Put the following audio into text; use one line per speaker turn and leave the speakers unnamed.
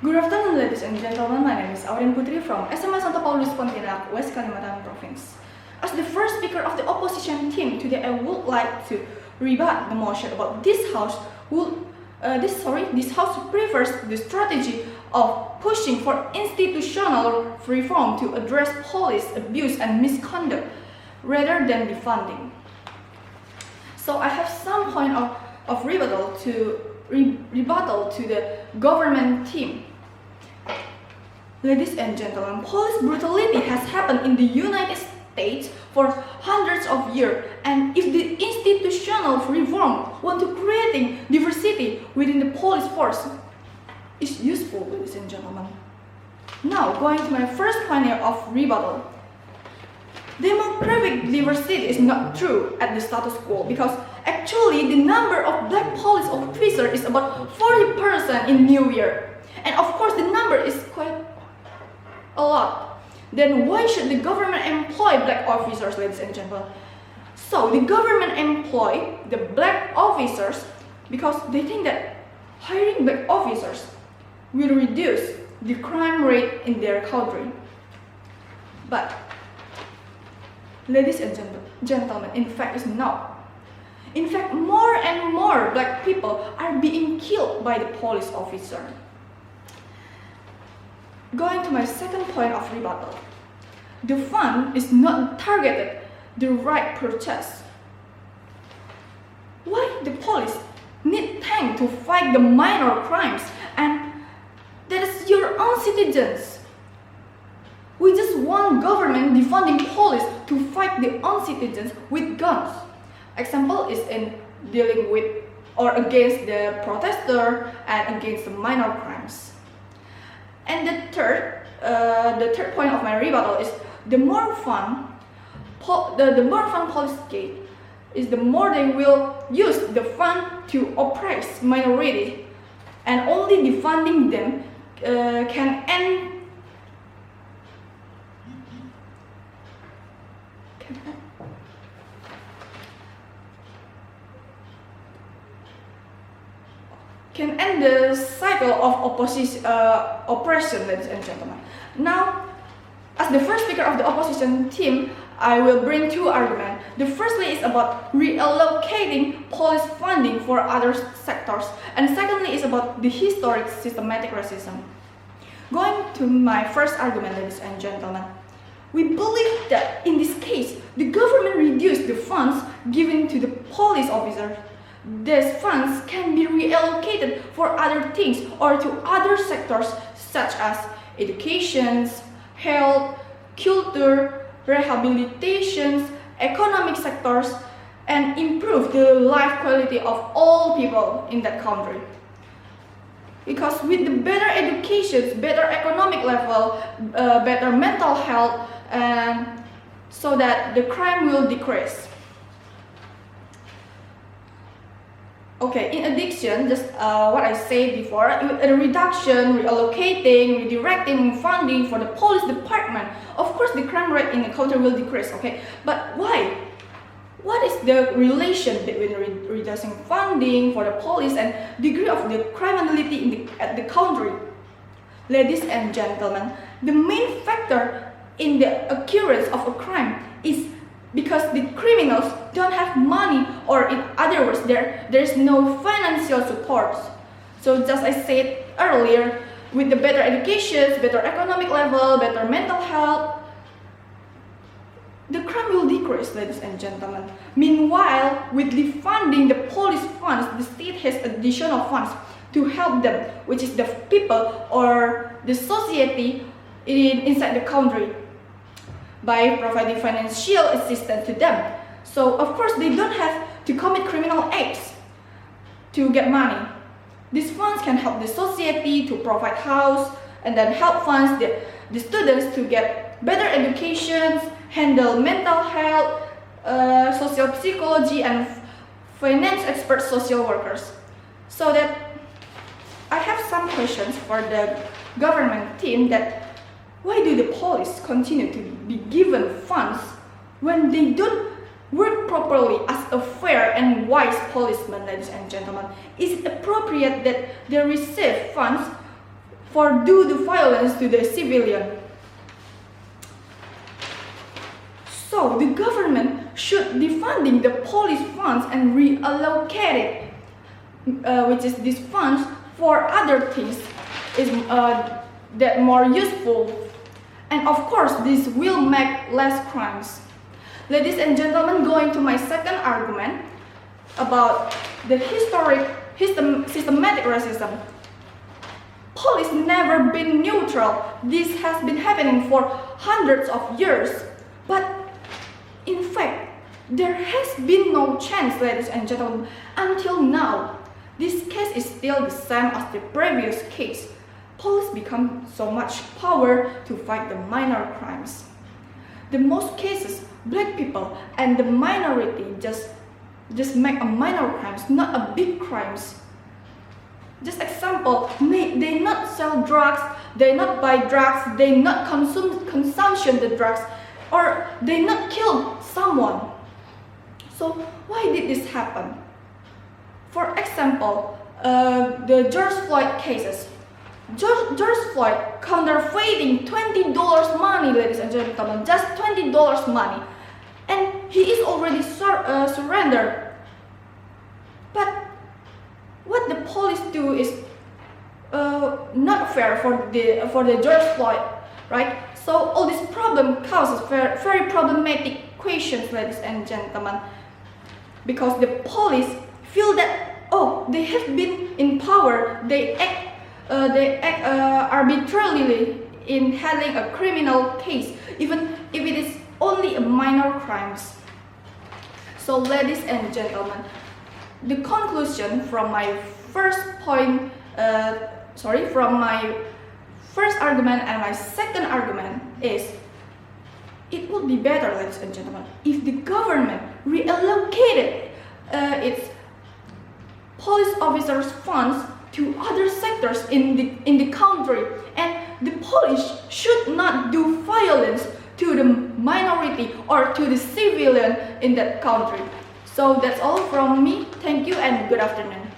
Good afternoon, ladies and gentlemen. My name is Auryn Putri from SMA Santo Paulus, Pontianak, West Kalimantan province. As the first speaker of the opposition team today, I would like to rebut the motion about this house prefers the strategy of pushing for institutional reform to address police abuse and misconduct rather than defunding. So I have some point of rebuttal to the government team. Ladies and gentlemen, police brutality has happened in the United States for hundreds of years, and if the institutional reform want to creating diversity within the police force is useful, ladies and gentlemen. Now, going to my first point of rebuttal. Demographic diversity is not true at the status quo because actually the number of black police officers is about 40% in New Year, and of course the number is quite a lot. Then why should the government employ black officers, ladies and gentlemen? So the government employ the black officers because they think that hiring black officers will reduce the crime rate in their country. But ladies and gentlemen, in fact it's not. In fact, more and more black people are being killed by the police officer. Going to my second point of rebuttal. The fund is not targeted the right purchase. Why the police need tank to fight the minor crimes, and that is your own citizens? We just want government defunding police to fight their own citizens with guns. Example is in dealing with or against the protester and against the minor crimes. And the third point of my rebuttal is the more fun police get is the more they will use the fund to oppress minority, and only defunding them can end the cycle of oppression, ladies and gentlemen. Now, as the first speaker of the opposition team, I will bring two arguments. The firstly is about reallocating police funding for other sectors, and secondly is about the historic systematic racism. Going to my first argument, ladies and gentlemen, we believe that in this case, the government reduced the funds given to the police officers. These funds can be reallocated for other things or to other sectors such as education, health, culture, rehabilitation, economic sectors, and improve the life quality of all people in that country. Because with the better education, better economic level, better mental health, and so that the crime will decrease. Okay, in addition, just what I said before, a reduction, reallocating, redirecting funding for the police department, of course the crime rate in the country will decrease, okay? But why? What is the relation between reducing funding for the police and degree of the criminality at the country? Ladies and gentlemen, the main factor in the occurrence of a crime is because the criminals don't have money, or in other words, there is no financial support. So just I said earlier, with the better education, better economic level, better mental health, the crime will decrease, ladies and gentlemen. Meanwhile, with defunding the police funds, the state has additional funds to help them, which is the people or the society inside the country, by providing financial assistance to them. So of course they don't have to commit criminal acts to get money. These funds can help the society to provide house, and then help funds the students to get better education, handle mental health, social psychology, and finance expert social workers. So that I have some questions for the government team that why do the police continue to be given funds when they don't work properly as a fair and wise policeman, ladies and gentlemen? Is it appropriate that they receive funds for do the violence to the civilian. So the government should defunding the police funds and reallocate it, which is these funds for other things that more useful. And of course, this will make less crimes. Ladies and gentlemen, going to my second argument about the systematic racism. Police never been neutral. This has been happening for hundreds of years. But in fact, there has been no change, ladies and gentlemen, until now. This case is still the same as the previous case. Police become so much power to fight the minor crimes. The most cases, black people and the minority just make a minor crimes, not a big crimes. Just example, they not sell drugs, they not buy drugs, they not consumption the drugs, or they not kill someone. So why did this happen? For example, the George Floyd cases. George Floyd counterfeiting $20 money, ladies and gentlemen, just $20 money, and he is already surrendered. But what the police do is not fair for the George Floyd, right? So all this problem causes very problematic questions, ladies and gentlemen, because the police feel that they have been in power, they act arbitrarily in handling a criminal case, even if it is only a minor crimes. So, ladies and gentlemen, the conclusion from my first point, from my first argument and my second argument is, it would be better, ladies and gentlemen, if the government reallocated its police officers' funds to other sectors in the country, and the police should not do violence to the minority or to the civilian in that country. So that's all from me. Thank you and good afternoon.